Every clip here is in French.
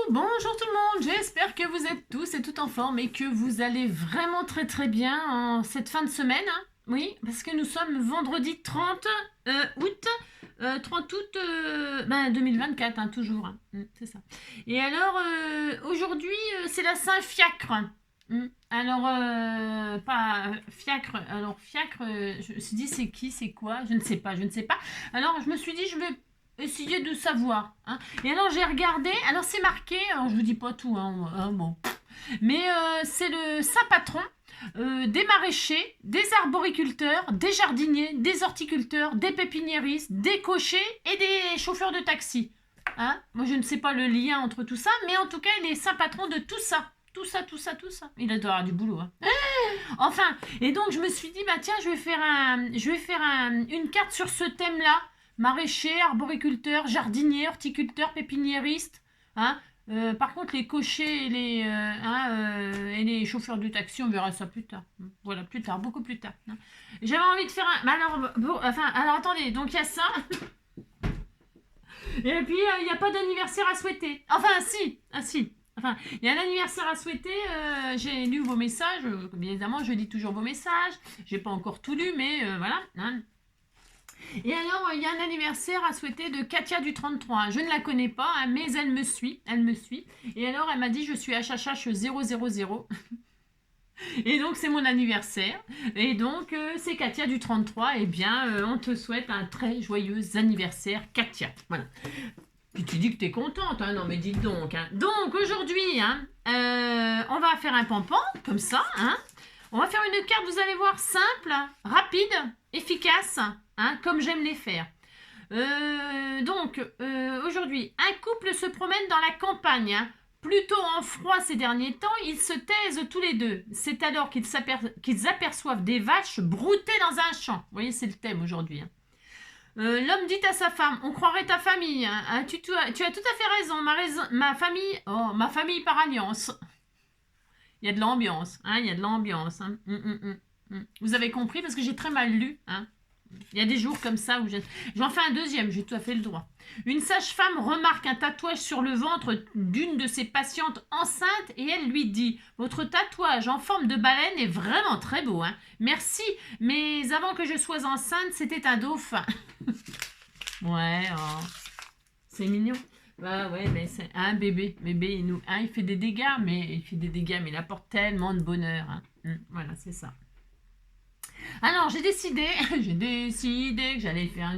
Bonjour tout le monde, j'espère que vous êtes tous et toutes en forme et que vous allez vraiment très bien en cette fin de semaine. Hein. Oui, parce que nous sommes vendredi 30 août, 30 août 2024, hein, toujours, hein. C'est ça. Et alors, aujourd'hui, c'est la Saint-Fiacre. Alors, pas fiacre, alors fiacre, je me suis dit c'est qui, c'est quoi, je ne sais pas. Alors, je me suis dit, je vais essayer de savoir. Hein. Et alors j'ai regardé, alors c'est marqué, alors je vous dis pas tout, hein, bon. Mais c'est le saint patron des maraîchers, des arboriculteurs, des jardiniers, des horticulteurs, des pépiniéristes, des cochers et des chauffeurs de taxi. Hein. Moi je ne sais pas le lien entre tout ça, mais en tout cas il est saint patron de tout ça. Tout ça. Il doit avoir du boulot. Hein. Enfin, et donc je me suis dit, bah tiens, je vais faire une carte sur ce thème-là. Maraîchers, arboriculteurs, jardiniers, horticulteurs, pépiniéristes. Hein. Par contre, les cochers et les chauffeurs de taxi, on verra ça plus tard. Voilà, plus tard, beaucoup plus tard. Hein. J'avais envie de faire un... Alors attendez, donc il y a ça. Et puis, il n'y a pas d'anniversaire à souhaiter. Enfin, si. Enfin, il y a un anniversaire à souhaiter. J'ai lu vos messages. Bien évidemment, je lis toujours vos messages. J'ai pas encore tout lu, mais voilà. Hein. Et alors, il y a un anniversaire à souhaiter de Katia du 33. Je ne la connais pas, hein, mais elle me suit. Et alors, elle m'a dit, je suis HHH 000. Et donc, c'est mon anniversaire. Et donc, c'est Katia du 33. Eh bien, on te souhaite un très joyeux anniversaire, Katia. Voilà. Puis tu dis que tu es contente. Hein. Non, mais dites donc. Hein. Donc, aujourd'hui, hein, on va faire un pampan, comme ça. Hein. On va faire une carte, vous allez voir, simple, rapide, efficace, hein, comme j'aime les faire. Aujourd'hui, un couple se promène dans la campagne. Hein. Plutôt en froid ces derniers temps, ils se taisent tous les deux. C'est alors qu'ils aperçoivent des vaches broutées dans un champ. Vous voyez, c'est le thème aujourd'hui. Hein. L'homme dit à sa femme, on croirait ta famille. Hein. Tu as tout à fait raison. Ma famille par alliance. Il y a de l'ambiance, hein, Hein. Vous avez compris parce que j'ai très mal lu, hein. Il y a des jours comme ça où j'en fais un deuxième, j'ai tout à fait le droit. Une sage-femme remarque un tatouage sur le ventre d'une de ses patientes enceintes et elle lui dit « Votre tatouage en forme de baleine est vraiment très beau, hein. Merci, mais avant que je sois enceinte, c'était un dauphin. » Ouais, oh, c'est mignon. Bah ouais, mais c'est un bébé. Il fait des dégâts, mais il apporte tellement de bonheur. Hein. Voilà, c'est ça. Alors, j'ai décidé que j'allais faire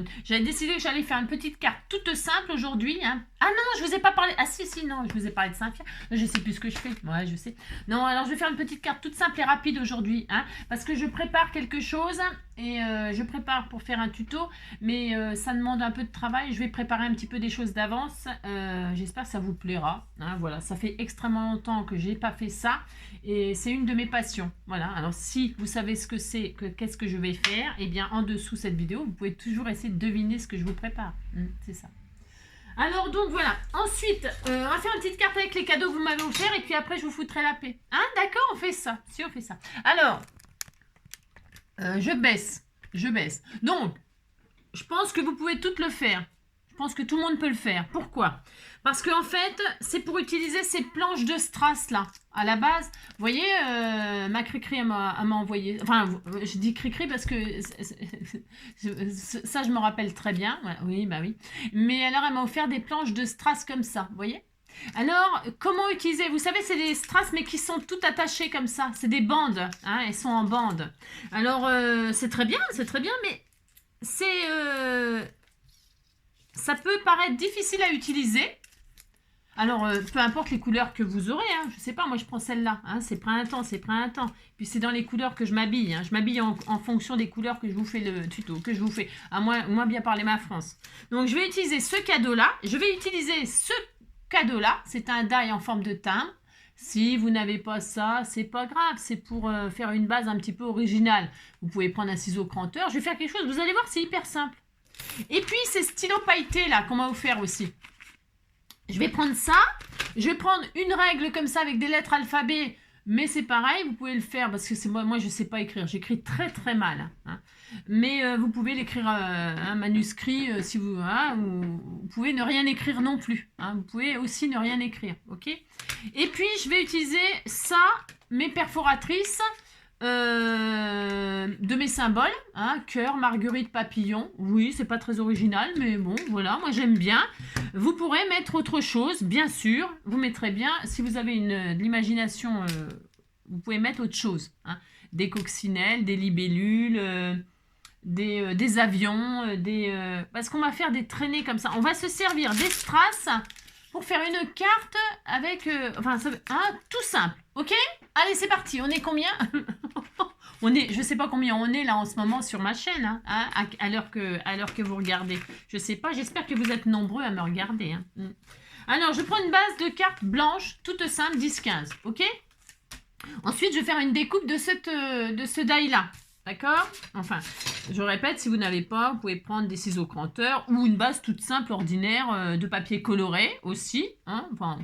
une petite carte toute simple aujourd'hui. Hein. Ah non, je vous ai pas parlé. Ah si, non, je vous ai parlé de Saint-Pierre. Je sais plus ce que je fais. Ouais, je sais. Non, alors je vais faire une petite carte toute simple et rapide aujourd'hui, hein, parce que je prépare quelque chose et je prépare pour faire un tuto, mais ça demande un peu de travail. Je vais préparer un petit peu des choses d'avance. J'espère que ça vous plaira. Hein, voilà, ça fait extrêmement longtemps que j'ai pas fait ça et c'est une de mes passions. Voilà. Alors si vous savez ce que c'est, qu'est-ce que je vais faire, eh bien en dessous de cette vidéo, vous pouvez toujours essayer de deviner ce que je vous prépare. C'est ça. Alors donc voilà, ensuite on va faire une petite carte avec les cadeaux que vous m'avez offerts et puis après je vous foutrai la paix. Hein, d'accord, on fait ça. Si, on fait ça. Alors, je baisse. Donc, je pense que vous pouvez toutes le faire. Je pense que tout le monde peut le faire. Pourquoi ? Parce qu'en fait, c'est pour utiliser ces planches de strass là. À la base, vous voyez, ma Cricri, elle m'a envoyé... Enfin, je dis Cricri parce que ça, je me rappelle très bien. Oui, bah oui. Mais alors, elle m'a offert des planches de strass comme ça, vous voyez ? Alors, comment utiliser ? Vous savez, c'est des strass, mais qui sont toutes attachées comme ça. C'est des bandes, hein, elles sont en bande. Alors, c'est très bien, mais c'est... ça peut paraître difficile à utiliser. Alors, peu importe les couleurs que vous aurez, hein, je sais pas, moi je prends celle-là, hein, c'est printemps. Puis c'est dans les couleurs que je m'habille, hein, je m'habille en fonction des couleurs que je vous fais le tuto, que je vous fais, à moi bien parler ma France. Donc je vais utiliser ce cadeau-là, c'est un die en forme de timbre. Si vous n'avez pas ça, c'est pas grave, c'est pour faire une base un petit peu originale. Vous pouvez prendre un ciseau cranteur, je vais faire quelque chose, vous allez voir, c'est hyper simple. Et puis ces stylos pailletés là qu'on m'a offert aussi. Je vais prendre ça, je vais prendre une règle comme ça avec des lettres alphabet Mais c'est pareil, vous pouvez le faire parce que c'est moi je sais pas écrire, j'écris très très mal, hein. Mais vous pouvez l'écrire un manuscrit si vous, hein, ou vous pouvez ne rien écrire non plus, hein. Vous pouvez aussi ne rien écrire, ok. Et puis je vais utiliser ça, mes perforatrices de mes symboles, hein, cœur, marguerite, papillon. Oui, c'est pas très original, mais bon, voilà, moi j'aime bien. Vous pourrez mettre autre chose, bien sûr. Vous mettrez bien, si vous avez de l'imagination, vous pouvez mettre autre chose, hein. Des coccinelles, des libellules, des avions, parce qu'on va faire des traînées comme ça. On va se servir des strass pour faire une carte avec, tout simple, ok? Allez, c'est parti. On est combien? Je sais pas combien on est là en ce moment sur ma chaîne, hein, à l'heure que vous regardez. Je sais pas, j'espère que vous êtes nombreux à me regarder, hein. Alors, je prends une base de cartes blanches, toute simple, 10-15, ok? Ensuite, je vais faire une découpe de ce die-là, d'accord? Enfin, je répète, si vous n'avez pas, vous pouvez prendre des ciseaux cranteurs ou une base toute simple, ordinaire, de papier coloré aussi, hein? Enfin,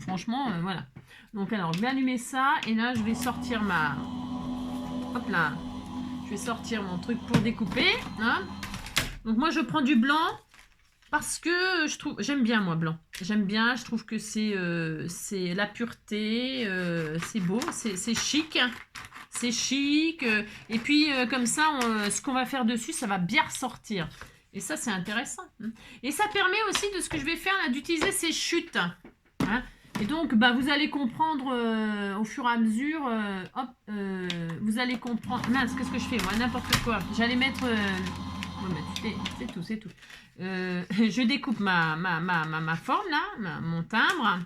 franchement, voilà. Donc, alors, je vais allumer ça et là, je vais sortir Hop là, je vais sortir mon truc pour découper, hein. Donc moi je prends du blanc parce que j'aime bien moi blanc. J'aime bien, je trouve que c'est la pureté, c'est beau, c'est chic. C'est chic. Et puis comme ça, ce qu'on va faire dessus, ça va bien ressortir. Et ça c'est intéressant, hein. Et ça permet aussi de ce que je vais faire là, d'utiliser ces chutes, hein. Et donc, vous allez comprendre au fur et à mesure, vous allez comprendre... Mince, qu'est-ce que je fais, moi? N'importe quoi. J'allais mettre... c'est tout. Je découpe ma forme, là, mon timbre.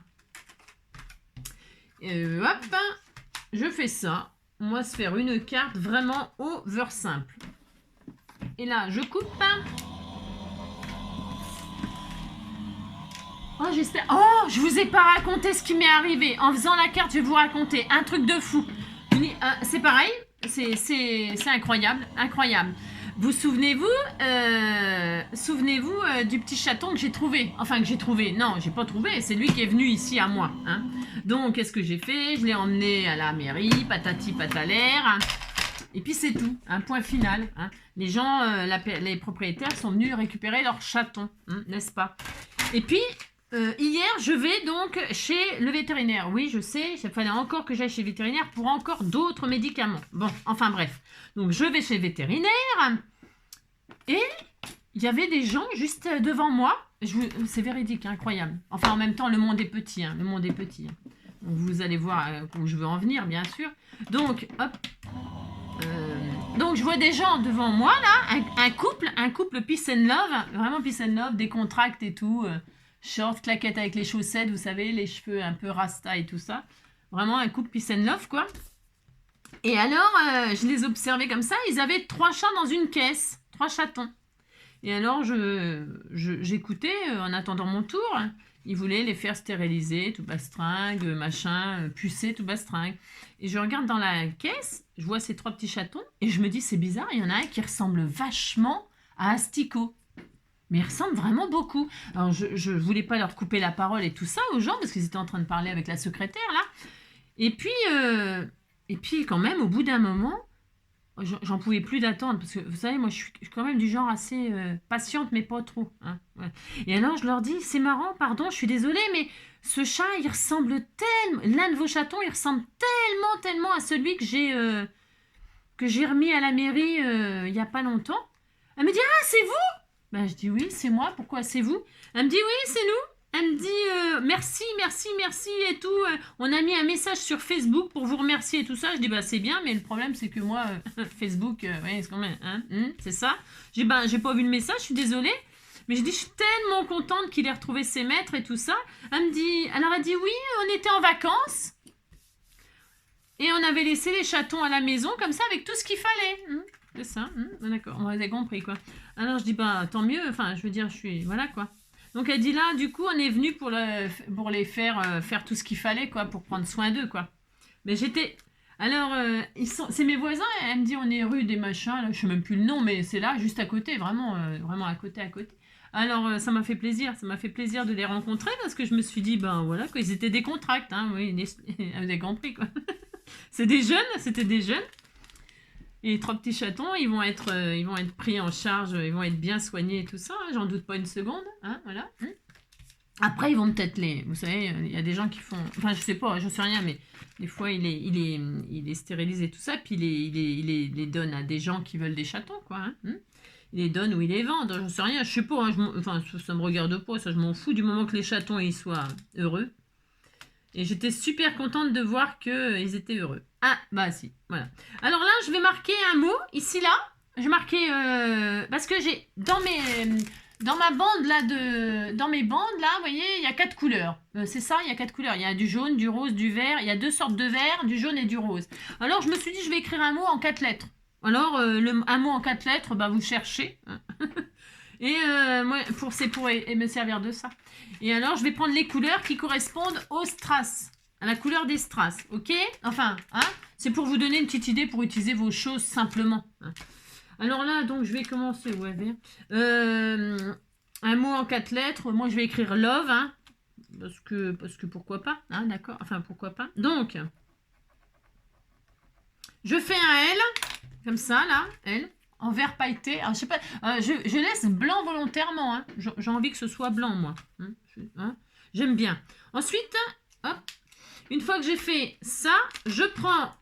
Hop, je fais ça. On va se faire une carte vraiment over simple. Et là, je coupe... Oh, j'espère... Oh, je vous ai pas raconté ce qui m'est arrivé. En faisant la carte, je vais vous raconter un truc de fou. C'est pareil, c'est incroyable, incroyable. Vous souvenez-vous du petit chaton que j'ai trouvé? Enfin, que j'ai trouvé. Non, j'ai pas trouvé. C'est lui qui est venu ici à moi, hein. Donc, qu'est-ce que j'ai fait? Je l'ai emmené à la mairie, patati patalaire. Et puis c'est tout, un point final, hein. Les gens, les propriétaires sont venus récupérer leur chaton, hein, n'est-ce pas? Et puis... hier, je vais donc chez le vétérinaire. Oui, je sais, il fallait encore que j'aille chez le vétérinaire pour encore d'autres médicaments. Bon, enfin bref. Donc, je vais chez le vétérinaire et il y avait des gens juste devant moi. C'est véridique, incroyable. Enfin, en même temps, le monde est petit, hein, le monde est petit, hein. Donc, vous allez voir où je veux en venir, bien sûr. Donc, hop. Donc, je vois des gens devant moi, là, un couple peace and love, vraiment peace and love, décontracte et tout, short, claquette avec les chaussettes, vous savez, les cheveux un peu rasta et tout ça. Vraiment un couple peace and love, quoi. Et alors, je les observais comme ça. Ils avaient 3 chats dans une caisse. 3 chatons. Et alors, j'écoutais en attendant mon tour. Ils voulaient les faire stériliser, tout bastringue, machin, pucer, tout bastringue. Et je regarde dans la caisse, je vois ces 3 petits chatons. Et je me dis, c'est bizarre, il y en a un qui ressemble vachement à Asticot. Mais ils ressemblent vraiment beaucoup. Alors, je voulais pas leur couper la parole et tout ça aux gens, parce qu'ils étaient en train de parler avec la secrétaire, là. Et puis quand même, au bout d'un moment, j'en pouvais plus d'attendre, parce que, vous savez, moi, je suis quand même du genre assez patiente, mais pas trop, hein, ouais. Et alors, je leur dis, c'est marrant, pardon, je suis désolée, mais ce chat, il ressemble tellement... L'un de vos chatons, il ressemble tellement à celui que j'ai remis à la mairie il n'y a pas longtemps. Elle me dit, ah, c'est vous? Ben, je dis oui, c'est moi, pourquoi c'est vous? Elle me dit oui, c'est nous. Elle me dit merci et tout. On a mis un message sur Facebook pour vous remercier et tout ça. Je dis bah c'est bien, mais le problème c'est que moi, Facebook, ouais, c'est quand même, hein, c'est ça. Je dis bah j'ai pas vu le message, je suis désolée. Mais je dis je suis tellement contente qu'il ait retrouvé ses maîtres et tout ça. Elle me dit, alors elle dit oui, on était en vacances. Et on avait laissé les chatons à la maison comme ça avec tout ce qu'il fallait. C'est ça, d'accord, on avait compris quoi. Alors je dis bah tant mieux, enfin je veux dire je suis, voilà quoi. Donc elle dit là du coup on est venu pour les faire tout ce qu'il fallait quoi, pour prendre soin d'eux quoi. Mais j'étais, alors c'est mes voisins, elle me dit on est rue des machins, là, je sais même plus le nom mais c'est là juste à côté, vraiment à côté. Alors ça m'a fait plaisir de les rencontrer parce que je me suis dit ben voilà quoi, ils étaient décontractés, hein, oui, vous avez compris quoi. C'est des jeunes, c'était des jeunes. Et les 3 petits chatons, ils vont être pris en charge, ils vont être bien soignés et tout ça, hein, j'en doute pas une seconde. Hein, voilà. Après, ils vont peut-être vous savez, il y a des gens qui font, enfin je sais pas, je sais rien, mais des fois il est stérilisé et tout ça, puis il les donne à des gens qui veulent des chatons, quoi. Hein. Il les donne ou il les vend, je sais rien, je sais pas, hein, enfin ça me regarde pas, ça je m'en fous du moment que les chatons ils soient heureux. Et j'étais super contente de voir qu'ils étaient heureux. Ah, bah si, voilà. Alors là, je vais marquer un mot, ici, là. Je vais marquer, parce que j'ai, dans ma bande, là, dans mes bandes, là, vous voyez, il y a 4 couleurs. C'est ça, il y a 4 couleurs. Il y a du jaune, du rose, du vert. Il y a 2 sortes de vert, du jaune et du rose. Alors, je me suis dit, je vais écrire un mot en 4 lettres. Alors, un mot en 4 lettres, bah, vous cherchez. Et moi, c'est pour me servir de ça. Et alors, je vais prendre les couleurs qui correspondent aux strass. À la couleur des strass, ok? Enfin, hein, c'est pour vous donner une petite idée pour utiliser vos choses simplement. Hein. Alors là, donc, je vais commencer. Ouais, un mot en 4 lettres. Moi, je vais écrire love. Hein, parce que pourquoi pas? Hein, d'accord? Enfin, pourquoi pas? Donc, je fais un L. Comme ça, là. L. En vert pailleté. Alors, je sais pas, je laisse blanc volontairement. Hein. J'ai envie que ce soit blanc, moi. Hein. J'aime bien. Ensuite, hop, une fois que j'ai fait ça, je prends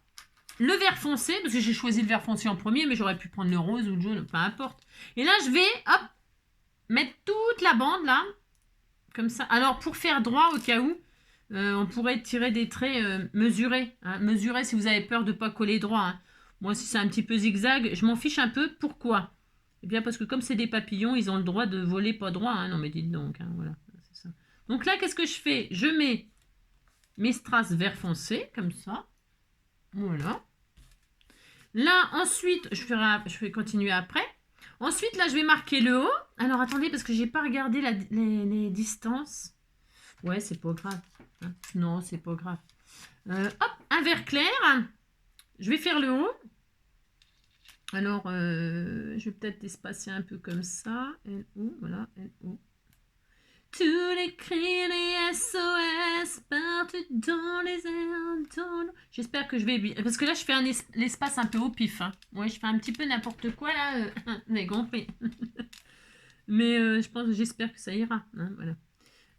le vert foncé, parce que j'ai choisi le vert foncé en premier, mais j'aurais pu prendre le rose ou le jaune, peu importe. Et là, je vais, hop, mettre toute la bande, là, comme ça. Alors, pour faire droit, au cas où, on pourrait tirer des traits mesurés. Hein. Mesurés si vous avez peur de ne pas coller droit. Hein. Moi, si c'est un petit peu zigzag, je m'en fiche un peu. Pourquoi? Eh bien, parce que comme c'est des papillons, ils ont le droit de voler pas droit. Hein. Non, mais dites donc. Hein, voilà, c'est ça. Donc là, qu'est-ce que je fais? Je mets mes strass vert foncé, comme ça. Voilà. Là, ensuite, je vais continuer après. Ensuite, là, je vais marquer le haut. Alors, attendez, parce que j'ai pas regardé les distances. Ouais, c'est pas grave. Hein. Non, c'est pas grave. Hop, un vert clair. Je vais faire le haut. Alors, je vais peut-être espacer un peu comme ça. L-O, voilà, L-O. Tous les cris, les SOS partent dans les airs. J'espère que je vais bien. Parce que là, je fais l'espace un peu au pif. Hein. Ouais, je fais un petit peu n'importe quoi là. Vous avez compris. Mais j'espère que ça ira. Hein, voilà.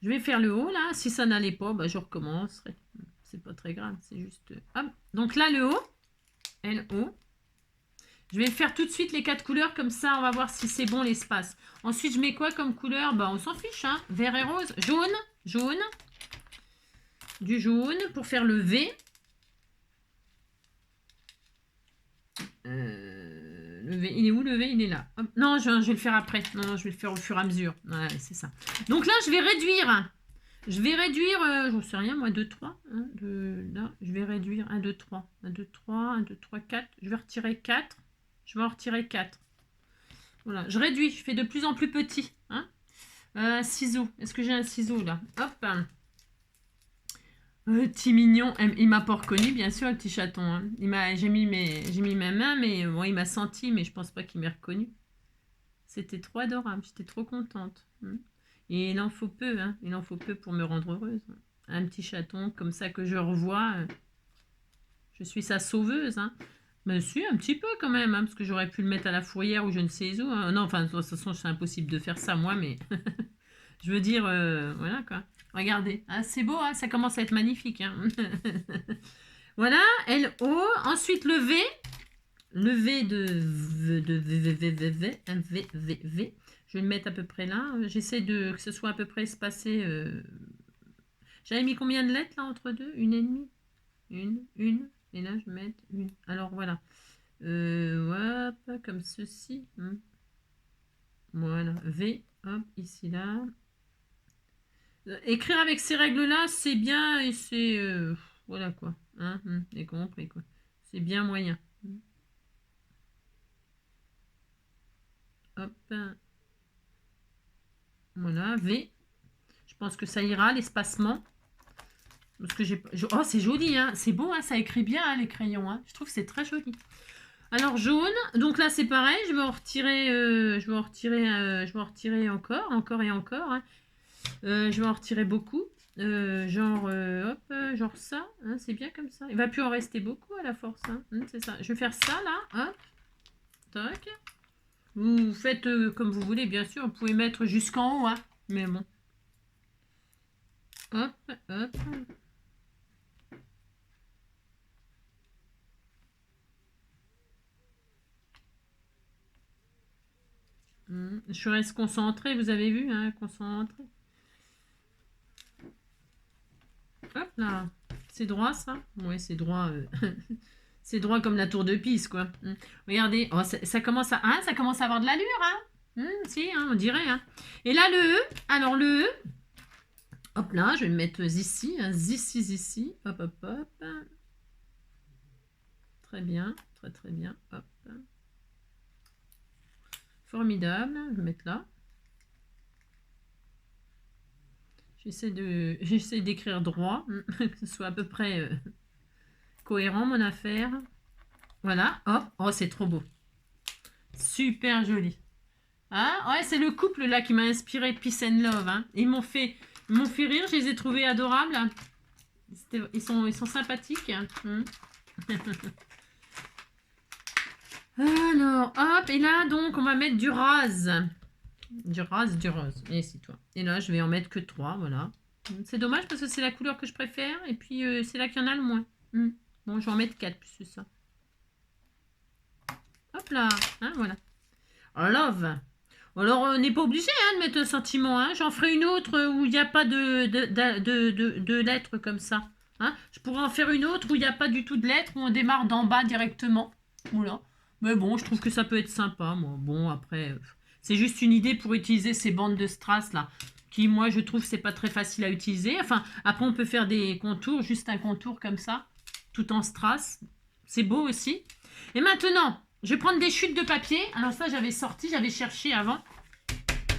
Je vais faire le haut là. Si ça n'allait pas, bah, je recommencerai. C'est pas très grave. C'est juste. Hop. Donc là, le haut. L-O. Je vais faire tout de suite les 4 couleurs, comme ça on va voir si c'est bon l'espace. Ensuite je mets quoi comme couleur? Bah on s'en fiche, hein. Vert et rose. Jaune, jaune. Du jaune pour faire le V. Le V, il est où le V? Il est là. Hop. Non, je vais le faire après. Non, je vais le faire au fur et à mesure. Ouais, c'est ça. Donc là je vais réduire. Je vais réduire, j'en sais rien moi, 2, 3. Hein, là, je vais réduire 1, 2, 3. 1, 2, 3, 1, 2, 3, 4. Je vais retirer 4. Je vais en retirer 4. Voilà, je réduis, je fais de plus en plus petit. Hein. Ciseau, est-ce que j'ai un ciseau là? Hop. Petit mignon, il m'a pas reconnu, bien sûr, le petit chaton. Hein. J'ai mis ma main, mais bon, il m'a senti, mais je pense pas qu'il m'ait reconnu. C'était trop adorable, j'étais trop contente. Hein. Et il en faut peu, hein. Il en faut peu pour me rendre heureuse. Un petit chaton comme ça que je revois. Je suis sa sauveuse, hein. Ben si, un petit peu quand même, hein, parce que j'aurais pu le mettre à la fourrière ou je ne sais où. Hein. Non, enfin, de toute façon, c'est impossible de faire ça, moi, mais je veux dire, voilà, quoi. Regardez, hein, c'est beau, hein, ça commence à être magnifique. Hein. Voilà, L-O. Ensuite, le V. Le V de un V. Je vais le mettre à peu près là. J'essaie que ce soit à peu près espacé. J'avais mis combien de lettres, là, entre deux? 1,5. Une. Et là, je vais mettre une. Alors, voilà. Hop, comme ceci. Voilà. V, hop, ici, là. Écrire avec ces règles-là, c'est bien et c'est... voilà, quoi. Hein, et compris, quoi. C'est bien moyen. Hop. Voilà, V. Je pense que ça ira, l'espacement. Parce que oh, c'est joli, hein. C'est beau, hein. Ça écrit bien, hein, les crayons. Hein. Je trouve que c'est très joli. Alors, jaune. Donc là, c'est pareil. Je vais en retirer, encore et encore. Hein. Je vais en retirer beaucoup. genre ça, hein, c'est bien comme ça. Il va plus en rester beaucoup à la force, hein, c'est ça. Je vais faire ça là, hop, tac. Vous faites comme vous voulez, bien sûr. Vous pouvez mettre jusqu'en haut, hein, mais bon. Hop, hop. Je reste concentrée, vous avez vu, hein, concentrée. Hop là, c'est droit ça? Oui, c'est droit. C'est droit comme la tour de Pise, quoi. Regardez, oh, ça commence à, hein, ça commence à avoir de l'allure, hein. Si, hein, on dirait. Hein. Et là, le E. Alors, le E. Hop là, je vais le mettre ici. Hein, ici. Hop, hop, hop. Très bien, très très bien. Hop. Formidable. Je vais le mettre là. J'essaie d'écrire droit, que ce soit à peu près cohérent mon affaire. Voilà, hop, oh c'est trop beau. Super joli. Hein, ouais, c'est le couple là qui m'a inspiré Peace and Love. Hein. Ils m'ont fait rire, je les ai trouvés adorables. Ils sont sympathiques. Hein. Alors, hop, et là donc on va mettre du rose. Du rose. Et c'est toi. Et là je vais en mettre que 3, voilà. C'est dommage parce que c'est la couleur que je préfère. Et puis c'est là qu'il y en a le moins. Bon, je vais en mettre 4 plus que ça. Hop là, hein, voilà. Oh, love. Alors, on n'est pas obligé hein, de mettre un sentiment. Hein. J'en ferai une autre où il n'y a pas de lettres comme ça. Hein. Je pourrais en faire une autre où il n'y a pas du tout de lettres, où on démarre d'en bas directement. Voilà. Mais bon, je trouve que ça peut être sympa. Moi. Bon, après, c'est juste une idée pour utiliser ces bandes de strass là. Qui, moi, je trouve, c'est pas très facile à utiliser. Enfin, après, on peut faire des contours, juste un contour comme ça, tout en strass. C'est beau aussi. Et maintenant, je vais prendre des chutes de papier. Alors ça, j'avais cherché avant.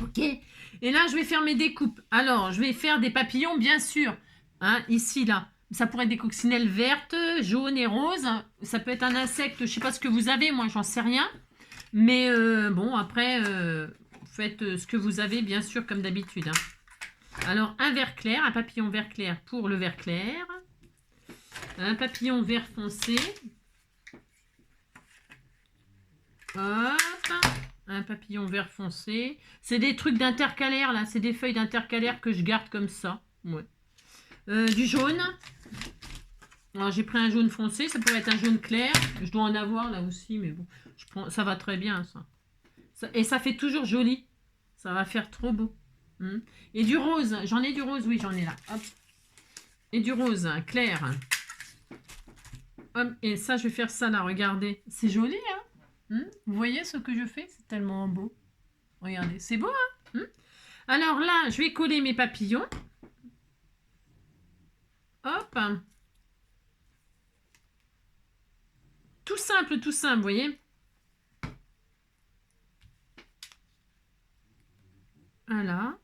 Ok. Et là, je vais faire mes découpes. Alors, je vais faire des papillons, bien sûr. Hein, ici, là. Ça pourrait être des coccinelles vertes, jaunes et roses. Ça peut être un insecte, je ne sais pas ce que vous avez, moi, j'en sais rien. Mais bon, après, vous faites ce que vous avez, bien sûr, comme d'habitude. Hein. Alors, un vert clair, un papillon vert clair pour le vert clair. Un papillon vert foncé. Hop, un papillon vert foncé. C'est des trucs d'intercalaire là, c'est des feuilles d'intercalaire que je garde comme ça. Ouais. Du jaune. Alors j'ai pris un jaune foncé, ça pourrait être un jaune clair. Je dois en avoir là aussi, mais bon, ça va très bien ça. Et ça fait toujours joli. Ça va faire trop beau. Et du rose, j'en ai du rose, oui j'en ai là. Hop. Et du rose clair. Hop. Et ça je vais faire ça là, regardez. C'est joli hein. Vous voyez ce que je fais? C'est tellement beau. Regardez, c'est beau, hein. Alors là, je vais coller mes papillons. Hop. Tout simple, vous voyez. Voilà.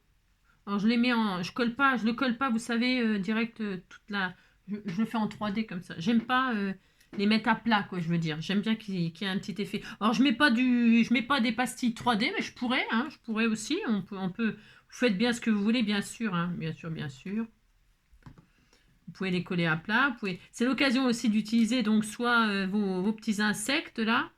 Alors je les mets en... Je le colle pas, vous savez, direct, toute la... Je le fais en 3D comme ça. J'aime pas... les mettre à plat, quoi, je veux dire. J'aime bien qu'il y ait un petit effet. Alors, je mets pas des pastilles 3D, mais je pourrais, hein, je pourrais aussi. On peut, vous faites bien ce que vous voulez, bien sûr, hein, bien sûr. Vous pouvez les coller à plat. C'est l'occasion aussi d'utiliser donc soit vos petits insectes là.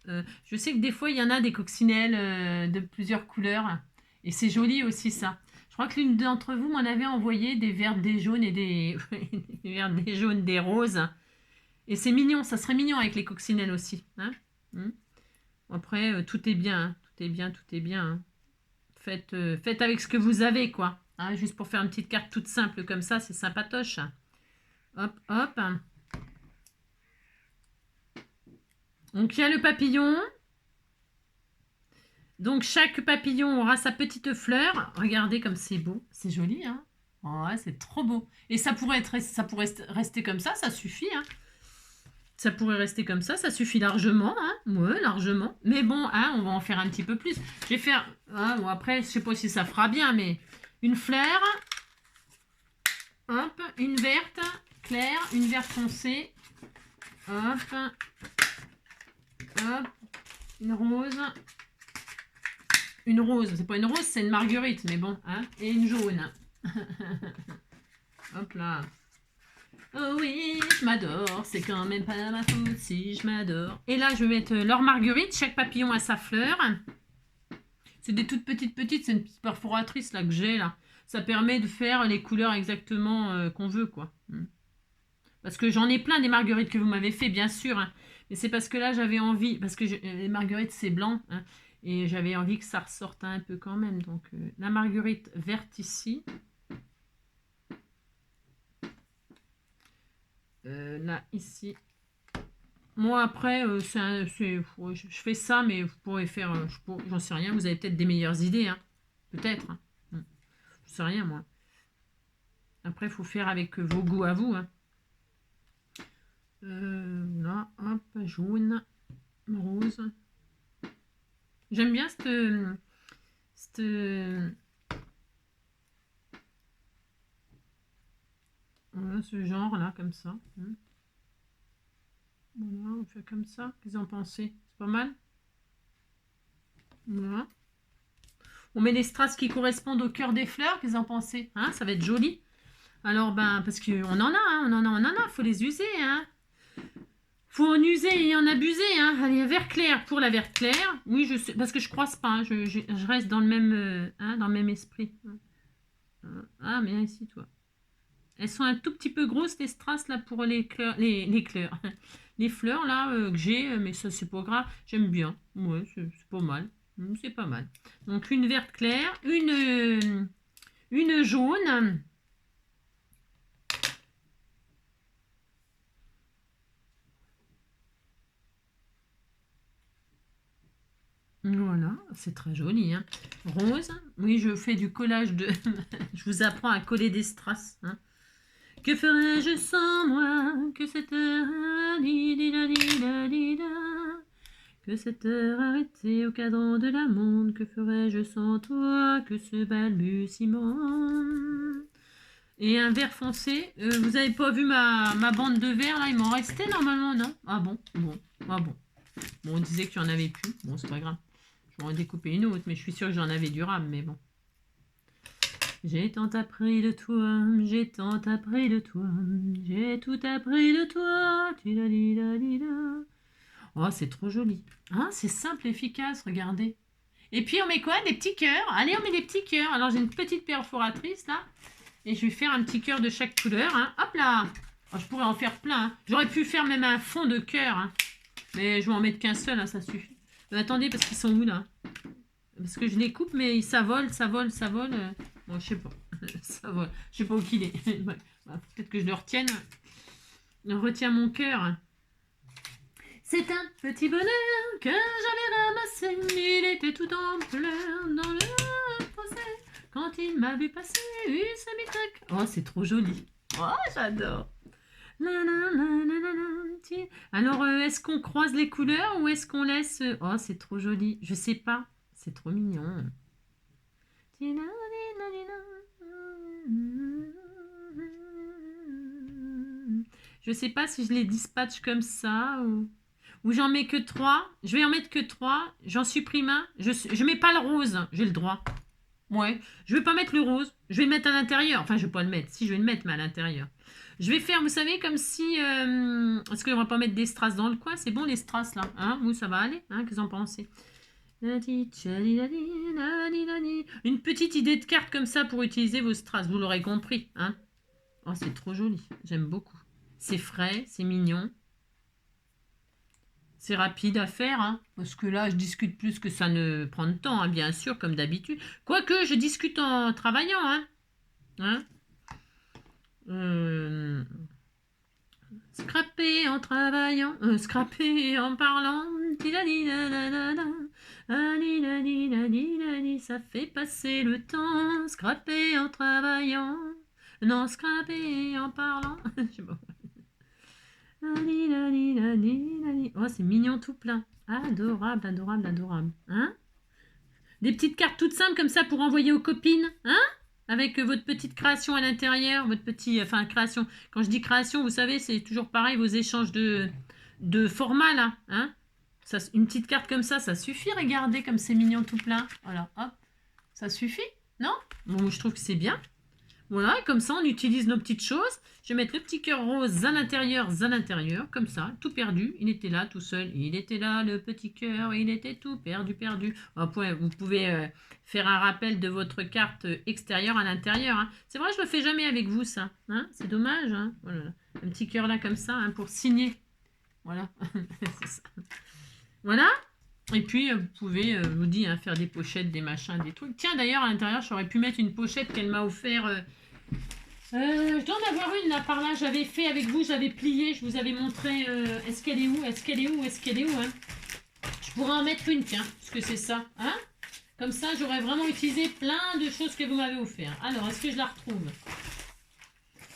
Je sais que des fois il y en a des coccinelles de plusieurs couleurs et c'est joli aussi ça. Je crois que l'une d'entre vous m'en avait envoyé des verts, des jaunes et des des verts, des jaunes, des roses. Et c'est mignon, ça serait mignon avec les coccinelles aussi. Hein. Après, tout est bien. Hein. Tout est bien. Hein. Faites avec ce que vous avez, quoi. Hein, juste pour faire une petite carte toute simple comme ça, c'est sympatoche. Hop, hop. Donc, il y a le papillon. Donc, chaque papillon aura sa petite fleur. Regardez comme c'est beau. C'est joli, hein. Ouais, c'est trop beau. Et ça pourrait rester comme ça suffit, hein. Ça pourrait rester comme ça suffit largement, hein. Ouais, largement. Mais bon, hein, on va en faire un petit peu plus. Je vais faire, hein, bon après, je sais pas si ça fera bien, mais une fleur, hop, une verte claire, une verte foncée, hop, hop, une rose, c'est pas une rose, c'est une marguerite, mais bon, hein, et une jaune. Hop là. Oh oui, je m'adore, c'est quand même pas ma faute si je m'adore. Et là, je vais mettre l'or marguerite, chaque papillon a sa fleur. C'est des toutes petites, c'est une petite perforatrice là que j'ai là. Ça permet de faire les couleurs exactement qu'on veut, quoi. Parce que j'en ai plein des marguerites que vous m'avez fait, bien sûr. Hein. Mais c'est parce que là, j'avais envie, parce que les marguerites, c'est blanc. Hein, et j'avais envie que ça ressorte un peu quand même. Donc, la marguerite verte ici. Là, ici. Moi, après, je fais ça, mais vous pourrez faire... j'en sais rien, vous avez peut-être des meilleures idées. Hein. Peut-être. Hein. Je sais rien, moi. Après, il faut faire avec vos goûts à vous. Hein. Là, hop, jaune, rose. J'aime bien voilà, ce genre-là, comme ça. Voilà, on fait comme ça. Qu'est-ce que vous en pensez? C'est pas mal? Voilà. On met les strass qui correspondent au cœur des fleurs. Qu'est-ce que vous en pensez? Hein, ça va être joli. Alors, ben, parce qu'on en a, hein, on en a. Faut les user, hein. Faut en user et en abuser, hein. Allez, vert clair pour la vert claire. Oui, je sais, parce que je croise pas. Hein, je reste dans le même esprit. Ah, mais ici, toi. Elles sont un tout petit peu grosses, les strass, là, pour les fleurs. Les fleurs, là, que j'ai, mais ça, c'est pas grave. J'aime bien. Ouais, c'est pas mal. C'est pas mal. Donc, une verte claire, une jaune. Voilà, c'est très joli. Hein. Rose. Oui, je fais du collage de... je vous apprends à coller des strass. Hein. Que ferais-je sans moi que cette heure... Que cette heure arrêtée au cadran de la monde, que ferais-je sans toi que ce balbutiement? Et un vert foncé, vous avez pas vu ma bande de verre là, il m'en restait normalement, non? Ah bon, ah bon. Bon, on disait qu'il y en avait plus, bon c'est pas grave. Je vais en découper une autre, mais je suis sûre que j'en avais durable, mais bon. J'ai tant appris de toi, j'ai tant appris de toi, j'ai tout appris de toi, oh, c'est trop joli. Hein, c'est simple, efficace, regardez. Et puis on met quoi? Des petits cœurs. Allez, on met des petits cœurs. Alors j'ai une petite perforatrice là. Et je vais faire un petit cœur de chaque couleur. Hein. Hop là. Oh, je pourrais en faire plein. Hein. J'aurais pu faire même un fond de cœur. Hein. Mais je vais en mettre qu'un seul, hein, ça suffit. Attendez, parce qu'ils sont où là? Parce que je les coupe, mais ça vole. Bon, je sais pas. Ça vole. Je sais pas où qu'il est. Peut-être que je le retienne. Je retiens mon cœur. C'est un petit bonheur que j'avais ramassé. Il était tout en pleurs dans le fossé. Quand il m'a vu passer, il s'est mis tac. Oh, c'est trop joli. Oh, j'adore. Alors, est-ce qu'on croise les couleurs ou est-ce qu'on laisse... Oh, c'est trop joli. Je sais pas. C'est trop mignon. Je sais pas si je les dispatche comme ça ou j'en mets que 3. Je vais en mettre que 3. J'en supprime un. Je mets pas le rose. J'ai le droit. Ouais. Je vais pas mettre le rose. Je vais le mettre à l'intérieur. Enfin, je vais pas le mettre. Si, je vais le mettre, mais à l'intérieur. Je vais faire, vous savez, comme si... Est-ce qu'on va pas mettre des strass dans le coin? C'est bon, les strass, là. Hein, vous, ça va aller? Hein, qu'est-ce que vous en pensez? Une petite idée de carte comme ça pour utiliser vos strass. Vous l'aurez compris. Hein. Oh, c'est trop joli. J'aime beaucoup. C'est frais, c'est mignon. C'est rapide à faire, hein, parce que là, je discute plus que ça ne prend de temps, hein, bien sûr, comme d'habitude. Quoique, je discute en travaillant, hein. Scraper en travaillant, scraper en parlant, ça fait passer le temps, scraper en travaillant, non, scraper en parlant, je sais pas. Oh, c'est mignon tout plein. Adorable, adorable, adorable. Hein? Des petites cartes toutes simples comme ça pour envoyer aux copines. Hein? Avec votre petite création à l'intérieur. Votre petit... Enfin, création. Quand je dis création, vous savez, c'est toujours pareil, vos échanges de format, là. Hein? Ça, une petite carte comme ça suffit. Regardez comme c'est mignon tout plein. Voilà, hop. Ça suffit? Non? Bon, je trouve que c'est bien. Voilà, comme ça, on utilise nos petites choses. Je vais mettre le petit cœur rose à l'intérieur, comme ça, tout perdu. Il était là, tout seul. Il était là, le petit cœur. Il était tout perdu, perdu. Vous pouvez faire un rappel de votre carte extérieure à l'intérieur. Hein. C'est vrai, je le fais jamais avec vous, ça. Hein, c'est dommage. Hein. Voilà. Un petit cœur là, comme ça, hein, pour signer. Voilà. C'est ça. Voilà. Et puis, vous pouvez, je vous dis, hein, faire des pochettes, des machins, des trucs. Tiens, d'ailleurs, à l'intérieur, j'aurais pu mettre une pochette qu'elle m'a offert. Je dois en avoir une là par là. J'avais fait avec vous, j'avais plié. Je vous avais montré. Est-ce qu'elle est où? Est-ce qu'elle est où? Est-ce qu'elle est où? Hein, je pourrais en mettre une, tiens, parce que c'est ça. Hein, comme ça, j'aurais vraiment utilisé plein de choses que vous m'avez offert. Alors, est-ce que je la retrouve?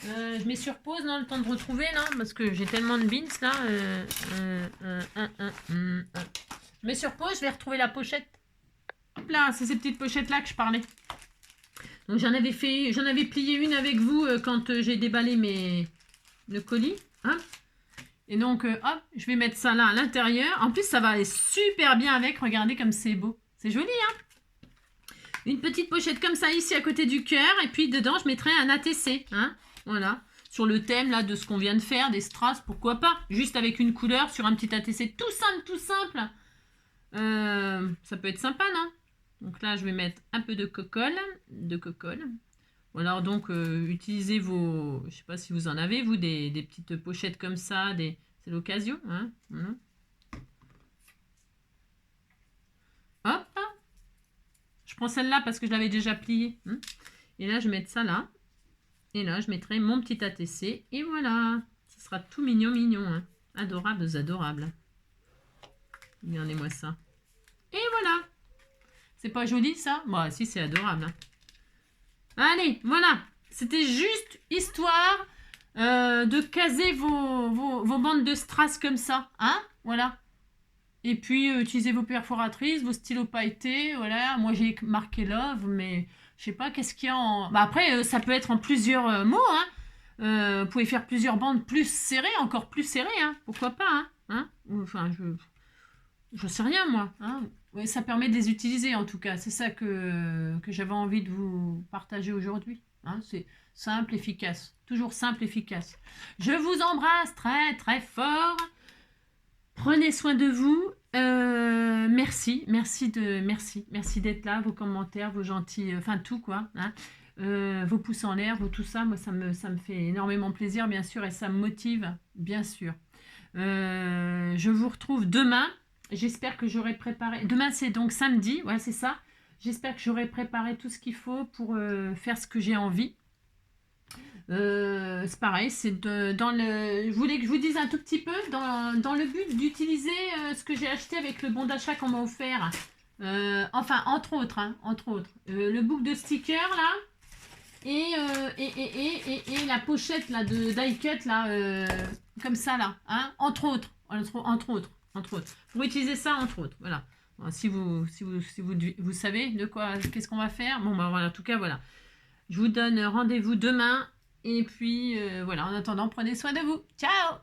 Je mets sur pause, non, le temps de retrouver, là, parce que j'ai tellement de bins là. Je mets sur pause, je vais retrouver la pochette. Hop là, c'est ces petites pochettes là que je parlais. Donc j'en avais plié une avec vous quand j'ai déballé le colis. Hein. Et donc, hop, je vais mettre ça là à l'intérieur. En plus, ça va aller super bien avec. Regardez comme c'est beau. C'est joli, hein? Une petite pochette comme ça ici à côté du cœur. Et puis dedans, je mettrai un ATC. Hein. Voilà. Sur le thème là de ce qu'on vient de faire, des strass, pourquoi pas. Juste avec une couleur sur un petit ATC. Tout simple, tout simple. Ça peut être sympa, non? Donc là, je vais mettre un peu de cocolle. Ou alors donc, utilisez vos... Je sais pas si vous en avez, vous, des petites pochettes comme ça. C'est l'occasion. Hein, hop. Je prends celle-là parce que je l'avais déjà pliée. Hein. Et là, je vais mettre ça là. Et là, je mettrai mon petit ATC. Et voilà. Ce sera tout mignon, mignon. Hein. Adorables, adorables. Regardez-moi ça. Et voilà. C'est pas joli, ça? Bah, si, c'est adorable. Hein. Allez, voilà. C'était juste histoire de caser vos bandes de strass comme ça. Hein? Voilà. Et puis, utilisez vos perforatrices, vos stylos pailletés. Voilà. Moi, j'ai marqué Love, mais je sais pas qu'est-ce qu'il y a en... Bah, après, ça peut être en plusieurs mots. Hein. Vous pouvez faire plusieurs bandes plus serrées, encore plus serrées. Hein. Pourquoi pas? Hein? Enfin, je sais rien, moi. Hein. Ouais, ça permet de les utiliser, en tout cas. C'est ça que j'avais envie de vous partager aujourd'hui. Hein. C'est simple, efficace. Toujours simple, efficace. Je vous embrasse très, très fort. Prenez soin de vous. Merci d'être là. Vos commentaires, vos gentils... Enfin, tout, quoi. Hein. Vos pouces en l'air, tout ça. Moi, ça me fait énormément plaisir, bien sûr. Et ça me motive, bien sûr. Je vous retrouve demain. J'espère que j'aurai préparé... Demain, c'est donc samedi. Ouais, c'est ça. J'espère que j'aurai préparé tout ce qu'il faut pour faire ce que j'ai envie. C'est pareil. Je voulais que je vous dise un tout petit peu dans le but d'utiliser ce que j'ai acheté avec le bon d'achat qu'on m'a offert. Enfin, entre autres. Hein, le book de stickers, là. Et la pochette là, de die cut, là. Comme ça, là. Hein, entre autres. Pour utiliser ça, entre autres. Voilà. Bon, si vous savez de quoi, qu'est-ce qu'on va faire. Bon, ben voilà, en tout cas, voilà. Je vous donne rendez-vous demain. Et puis, voilà, en attendant, prenez soin de vous. Ciao!